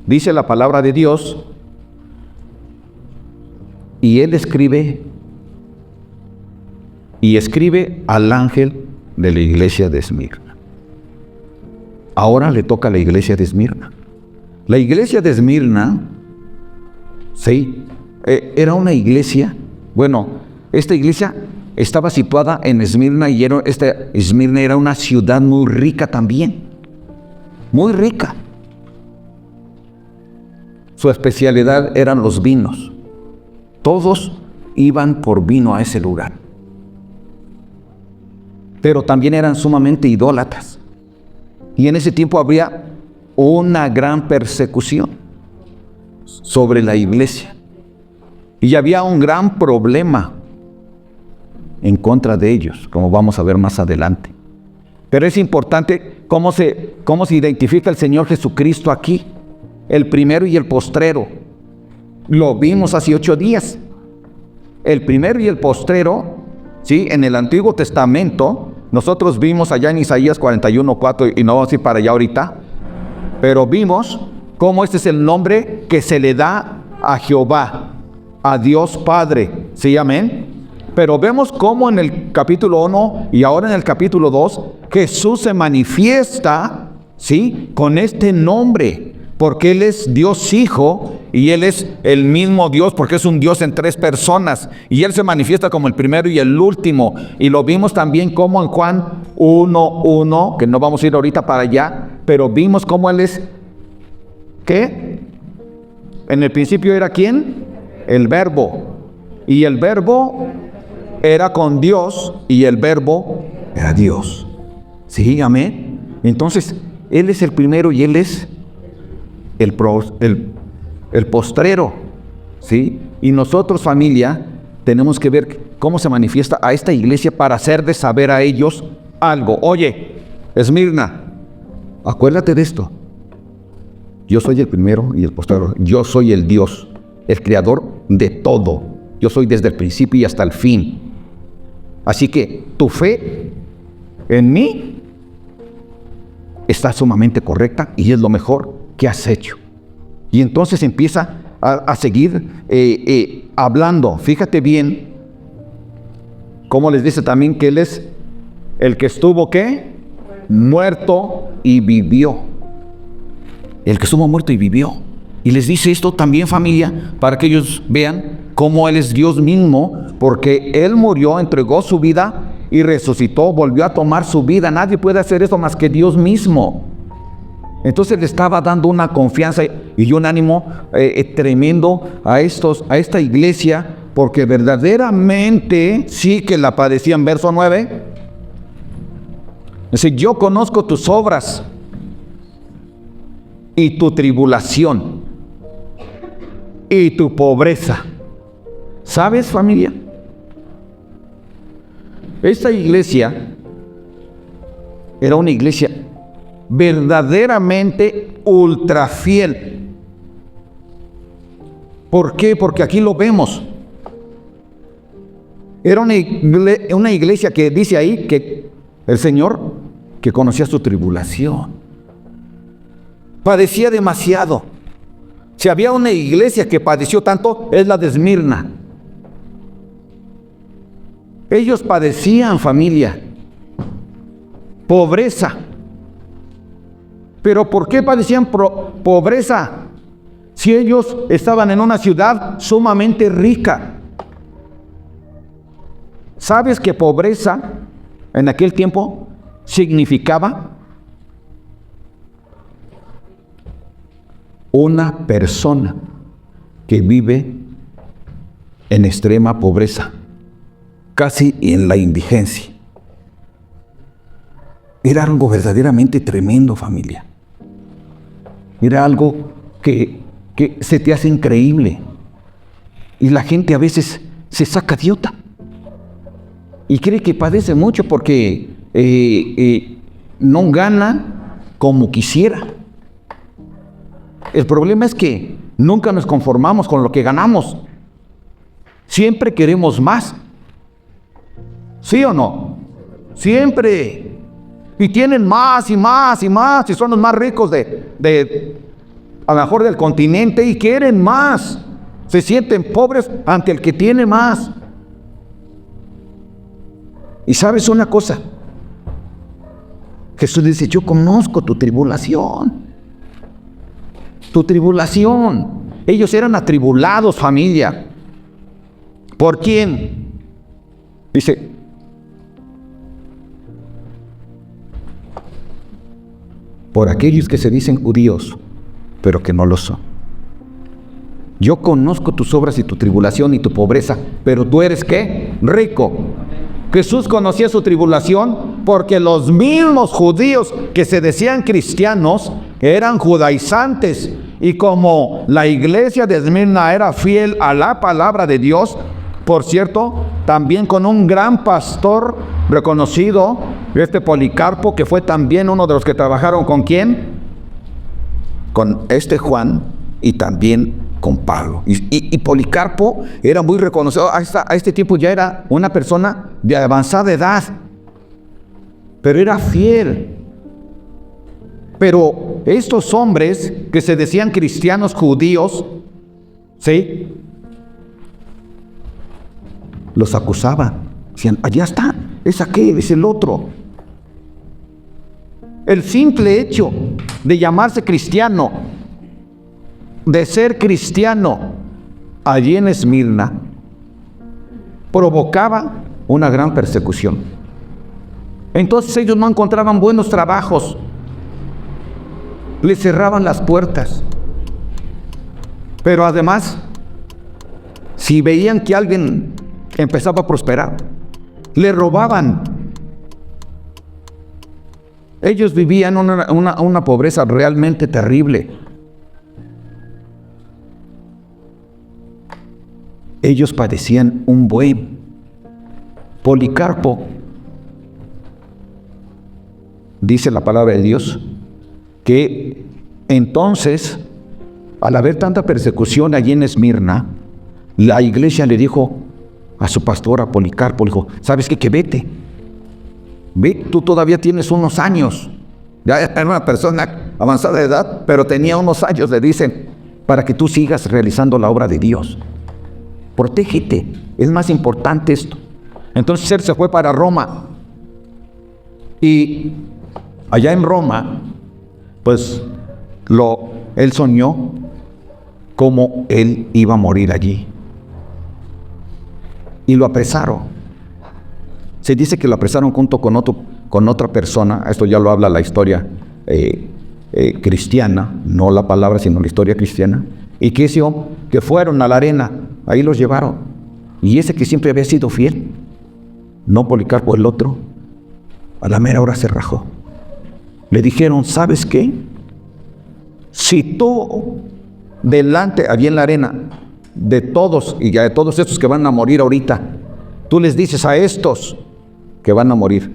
Speaker 1: Dice la palabra de Dios. Y él escribe al ángel de la iglesia de Esmirna. Ahora le toca a la iglesia de Esmirna. La iglesia de Esmirna, sí, era una iglesia. Bueno, esta iglesia estaba situada en Esmirna y Esmirna era una ciudad muy rica también. Muy rica. Su especialidad eran los vinos. Todos iban por vino a ese lugar. Pero también eran sumamente idólatras. Y en ese tiempo había una gran persecución sobre la iglesia. Y había un gran problema en contra de ellos, como vamos a ver más adelante. Pero es importante cómo se identifica el Señor Jesucristo aquí. El primero y el postrero. Lo vimos hace 8 días. El primero y el postrero, ¿sí?, en el Antiguo Testamento, nosotros vimos allá en Isaías 41:4, y no vamos a ir para allá ahorita, pero vimos cómo este es el nombre que se le da a Jehová, a Dios Padre, ¿sí? Amén. Pero vemos cómo en el capítulo 1 y ahora en el capítulo 2, Jesús se manifiesta, ¿sí?, con este nombre, porque Él es Dios Hijo y Él es el mismo Dios, porque es un Dios en 3 personas. Y Él se manifiesta como el primero y el último. Y lo vimos también como en Juan 1:1, que no vamos a ir ahorita para allá, pero vimos cómo Él es, ¿qué? En el principio era ¿quién? El Verbo. Y el Verbo era con Dios y el Verbo era Dios. Sí, amén. Entonces, Él es el primero y Él es el postrero, ¿sí? Y nosotros, familia, tenemos que ver cómo se manifiesta a esta iglesia para hacer de saber a ellos algo. Oye, Esmirna, acuérdate de esto. Yo soy el primero y el postrero. Yo soy el Dios, el creador de todo. Yo soy desde el principio y hasta el fin. Así que tu fe en mí está sumamente correcta y es lo mejor que has hecho. Y entonces empieza a seguir hablando. Fíjate bien cómo les dice también que Él es el que estuvo, ¿qué? Muerto y vivió. El que estuvo muerto y vivió. Y les dice esto también, familia, para que ellos vean cómo Él es Dios mismo, porque Él murió, entregó su vida y resucitó, volvió a tomar su vida. Nadie puede hacer eso más que Dios mismo. Entonces le estaba dando una confianza y un ánimo tremendo a esta iglesia, porque verdaderamente sí que la padecían. Verso 9. Dice: yo conozco tus obras y tu tribulación y tu pobreza. ¿Sabes, familia? Esta iglesia era una iglesia verdaderamente ultra fiel. ¿Por qué? Porque aquí lo vemos. Era una iglesia que dice ahí que el Señor, que conocía su tribulación, padecía demasiado. Si había una iglesia que padeció tanto, es la de Esmirna. Ellos padecían, familia. pobreza. ¿Pero por qué padecían pobreza? Si ellos estaban en una ciudad sumamente rica. ¿Sabes que pobreza en aquel tiempo significaba una persona que vive en extrema pobreza, casi en la indigencia? Era algo verdaderamente tremendo, familia. Era algo que se te hace increíble. Y la gente a veces se saca de idiota y cree que padece mucho porque no gana como quisiera. El problema es que nunca nos conformamos con lo que ganamos. Siempre queremos más. ¿Sí o no? Siempre. Y tienen más y más y más, y son los más ricos a lo mejor del continente, y quieren más. Se sienten pobres ante el que tiene más. Y sabes una cosa, Jesús dice: yo conozco tu tribulación. Tu tribulación. Ellos eran atribulados, familia. ¿Por quién? Dice: por aquellos que se dicen judíos, pero que no lo son. Yo conozco tus obras y tu tribulación y tu pobreza, pero tú eres, ¿qué? Rico. Jesús conocía su tribulación porque los mismos judíos que se decían cristianos eran judaizantes. Y como la iglesia de Esmirna era fiel a la palabra de Dios, por cierto, también con un gran pastor reconocido, Policarpo, que fue también uno de los que trabajaron con ¿quién? Con Juan, y también con Pablo. Y Policarpo era muy reconocido. A este tiempo ya era una persona de avanzada edad, pero era fiel. Pero estos hombres que se decían cristianos judíos, ¿sí?, los acusaban. Decían: allá está, es aquel, es el otro. El simple hecho de llamarse cristiano, de ser cristiano allí en Esmirna, provocaba una gran persecución. Entonces ellos no encontraban buenos trabajos, les cerraban las puertas. Pero además, si veían que alguien empezaba a prosperar, le robaban. Ellos vivían una pobreza realmente terrible. Ellos padecían un buen. Policarpo, dice la palabra de Dios, que entonces, al haber tanta persecución allí en Esmirna, la iglesia le dijo a su pastor, a Policarpo, le dijo: ¿sabes qué? Que vete. Ve, tú todavía tienes unos años. Ya era una persona avanzada de edad, pero tenía unos años, le dicen, para que tú sigas realizando la obra de Dios. Protégete, es más importante esto. Entonces él se fue para Roma. Y allá en Roma, pues él soñó cómo él iba a morir allí. Y lo apresaron. Se dice que lo apresaron junto con otra persona. Esto ya lo habla la historia cristiana, no la palabra, sino la historia cristiana. Y que fueron a la arena, ahí los llevaron. Y ese que siempre había sido fiel, no Policarpo, el otro, a la mera hora se rajó. Le dijeron: ¿sabes qué? Si tú delante, allí en la arena, de todos, y ya de todos estos que van a morir ahorita, tú les dices a estos que van a morir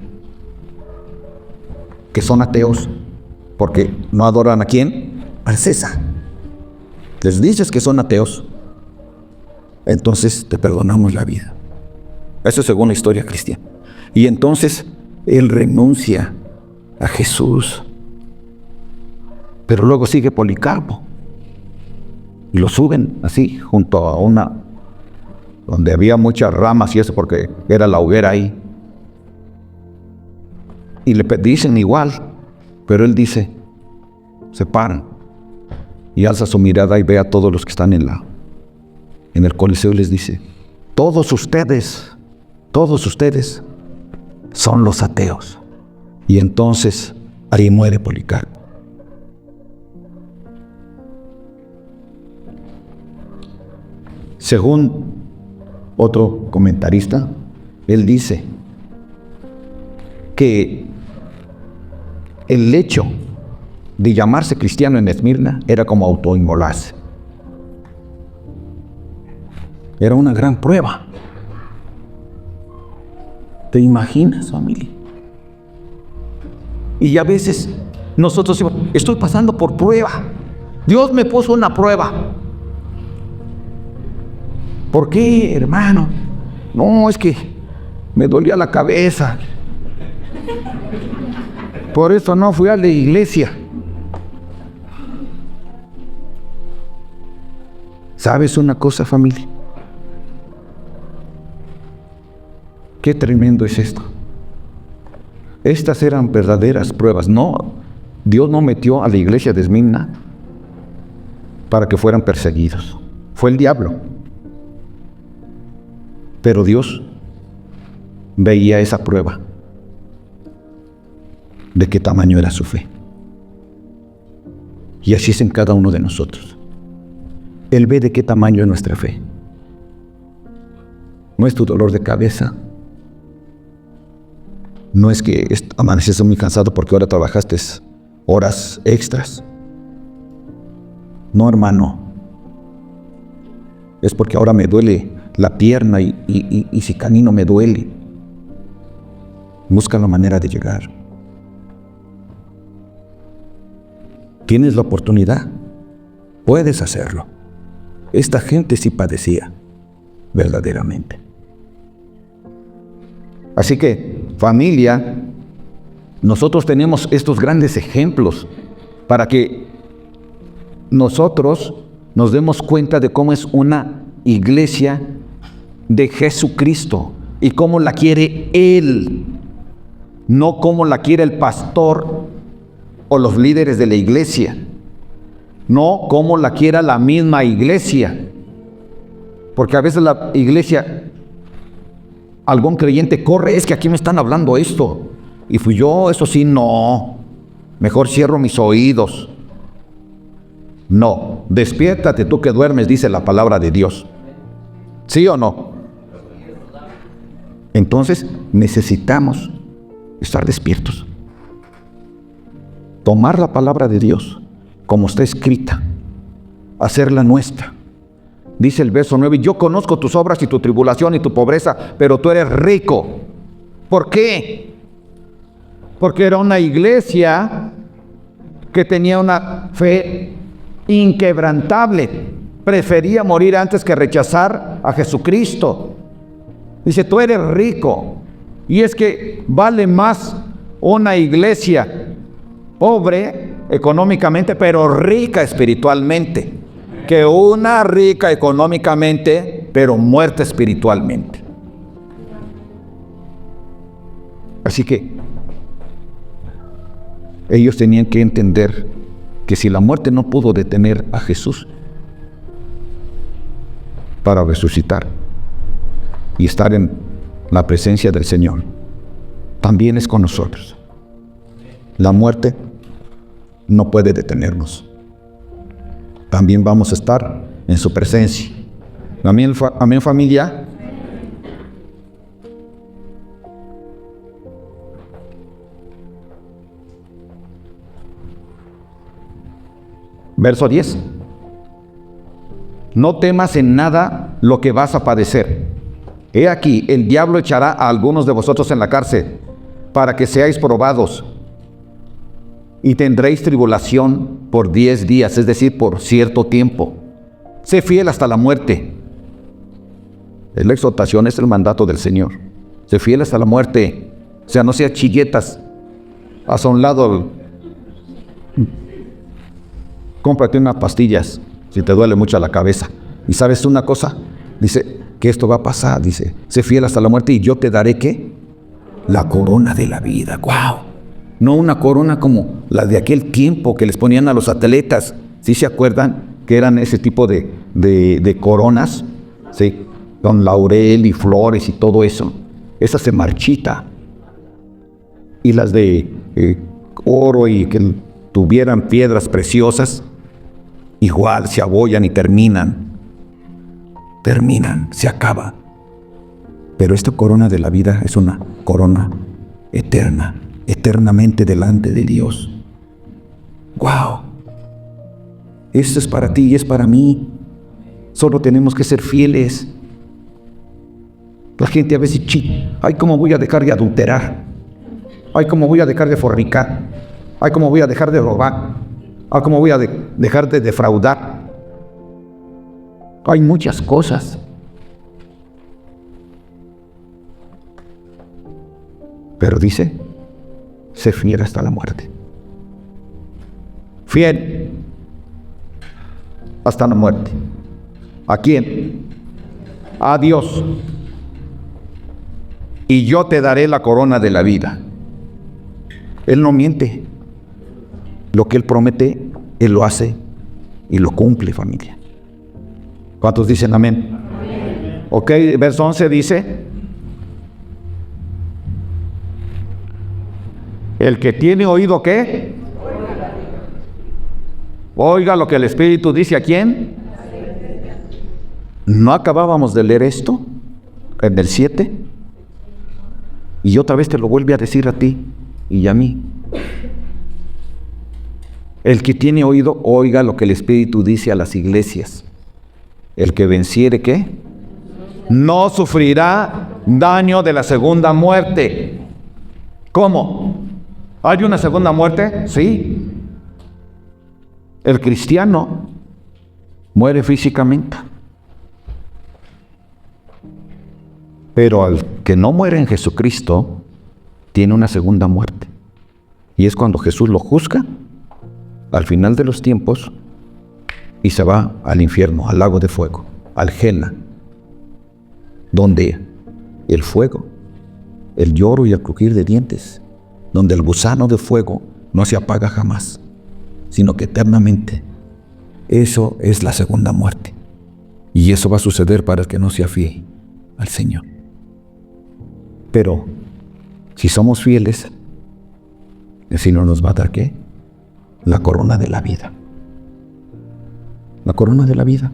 Speaker 1: que son ateos, porque no adoran ¿a quién? Al César. Les dices que son ateos, entonces te perdonamos la vida. Eso es según la historia cristiana. Y entonces él renuncia a Jesús. Pero luego sigue Policarpo y lo suben así junto a donde había muchas ramas y eso, porque era la hoguera ahí. y le dicen igual, pero él dice, se paran y alza su mirada y ve a todos los que están en el Coliseo y les dice, todos ustedes son los ateos. Y entonces ahí muere Policarpo. Según otro comentarista, él dice que el hecho de llamarse cristiano en Esmirna era como autoinmolarse. Era una gran prueba. ¿Te imaginas, familia? Y a veces nosotros decimos, estoy pasando por prueba. Dios me puso una prueba. ¿Por qué, hermano? No, es que me dolía la cabeza. Por eso no fui a la iglesia. ¿Sabes una cosa, familia? Qué tremendo es esto. Estas eran verdaderas pruebas. No, Dios no metió a la iglesia de Esmirna para que fueran perseguidos. Fue el diablo. Pero Dios veía esa prueba de qué tamaño era su fe. Y así es en cada uno de nosotros. Él ve de qué tamaño es nuestra fe. No es tu dolor de cabeza. No es que amaneciste muy cansado porque ahora trabajaste horas extras. No, hermano. Es porque ahora me duele la pierna y si camino me duele. Busca la manera de llegar. Tienes la oportunidad. Puedes hacerlo. Esta gente sí padecía, verdaderamente. Así que, familia, nosotros tenemos estos grandes ejemplos para que nosotros nos demos cuenta de cómo es una iglesia de Jesucristo y cómo la quiere Él, no cómo la quiere el pastor o los líderes de la iglesia, no cómo la quiera la misma iglesia, porque a veces la iglesia, algún creyente corre, es que aquí me están hablando esto, y fui yo, eso sí, no, mejor cierro mis oídos. No, despiértate tú que duermes, dice la palabra de Dios. ¿Sí o no? Entonces necesitamos estar despiertos. Tomar la palabra de Dios como está escrita, hacerla nuestra. Dice el verso 9, yo conozco tus obras y tu tribulación y tu pobreza, pero tú eres rico. ¿Por qué? Porque era una iglesia que tenía una fe inquebrantable. Prefería morir antes que rechazar a Jesucristo. Dice, tú eres rico. Y es que vale más una iglesia pobre económicamente, pero rica espiritualmente, que una rica económicamente, pero muerta espiritualmente. Así que ellos tenían que entender que si la muerte no pudo detener a Jesús para resucitar y estar en la presencia del Señor, también es con nosotros. La muerte no puede detenernos. También vamos a estar en su presencia. Amén, amén, familia. Verso 10. No temas en nada lo que vas a padecer. He aquí, el diablo echará a algunos de vosotros en la cárcel para que seáis probados. Y tendréis tribulación por 10 días, es decir, por cierto tiempo. Sé fiel hasta la muerte. Es la exhortación, es el mandato del Señor. Sé fiel hasta la muerte. O sea, no seas chilletas. Haz a un lado. Cómprate unas pastillas si te duele mucho la cabeza. ¿Y sabes una cosa? Dice que esto va a pasar. Dice, sé fiel hasta la muerte y yo te daré, ¿qué? La corona de la vida. ¡Wow! no una corona como la de aquel tiempo que les ponían a los atletas. ¿Sí se acuerdan que eran ese tipo de coronas? Sí, con laurel y flores y todo eso. Esa se marchita. Y las de oro y que tuvieran piedras preciosas, igual se abollan y terminan, se acaba. Pero esta corona de la vida es una corona eterna, eternamente delante de Dios. ¡Wow! Esto es para ti y es para mí. Solo tenemos que ser fieles. La gente a veces, ay, ¿cómo voy a dejar de adulterar? Ay, ¿cómo voy a dejar de fornicar? Ay, ¿cómo voy a dejar de robar? Ay, ¿cómo voy a dejar de defraudar? Hay muchas cosas. Pero dice, sé fiel hasta la muerte. Fiel hasta la muerte. ¿A quién? A Dios. Y yo te daré la corona de la vida. Él no miente. Lo que Él promete, Él lo hace y lo cumple, familia. ¿Cuántos dicen amén? Amén. Ok, verso 11 dice, el que tiene oído, ¿qué? Oiga lo que el Espíritu dice, ¿a quién? ¿No acabábamos de leer esto en el 7? Y otra vez te lo vuelve a decir a ti y a mí. El que tiene oído, oiga lo que el Espíritu dice a las iglesias. El que venciere, ¿qué? No sufrirá daño de la segunda muerte. ¿Cómo? ¿Hay una segunda muerte? Sí. El cristiano muere físicamente. Pero al que no muere en Jesucristo, tiene una segunda muerte. Y es cuando Jesús lo juzga al final de los tiempos y se va al infierno, al lago de fuego, al Jena, donde el fuego, el lloro y el crujir de dientes, donde el gusano de fuego no se apaga jamás, sino que eternamente. Eso es la segunda muerte. Y eso va a suceder para el que no sea fiel al Señor. Pero si somos fieles, el Señor nos va a dar ¿qué? La corona de la vida. La corona de la vida.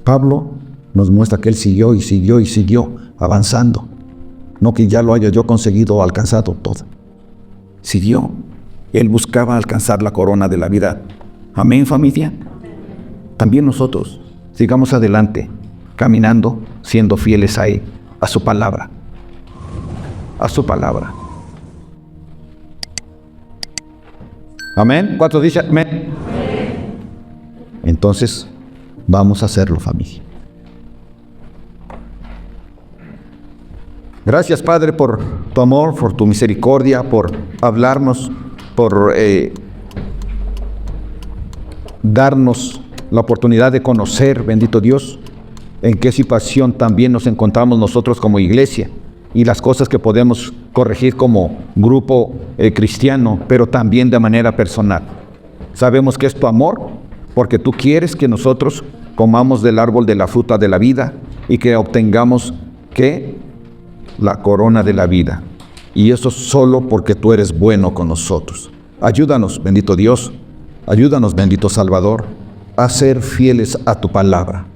Speaker 1: Pablo nos muestra que él siguió y siguió y siguió avanzando. No que ya lo haya yo conseguido o alcanzado todo. Siguió. Él buscaba alcanzar la corona de la vida. Amén, familia. También nosotros sigamos adelante, caminando, siendo fieles a Él, a su palabra. A su palabra. Amén. ¿Cuántos dicen amén? Entonces, vamos a hacerlo, familia. Gracias, Padre, por tu amor, por tu misericordia, por hablarnos, por darnos la oportunidad de conocer, bendito Dios, en qué situación también nos encontramos nosotros como iglesia y las cosas que podemos corregir como grupo cristiano, pero también de manera personal. Sabemos que es tu amor, porque tú quieres que nosotros comamos del árbol de la fruta de la vida y que obtengamos ¿qué? La corona de la vida. Y eso solo porque tú eres bueno con nosotros. Ayúdanos, bendito Dios, ayúdanos, bendito Salvador, a ser fieles a tu palabra.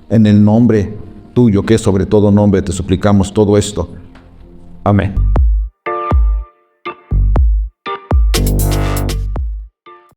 Speaker 1: En el nombre tuyo, que es sobre todo nombre, te suplicamos todo esto. Amén.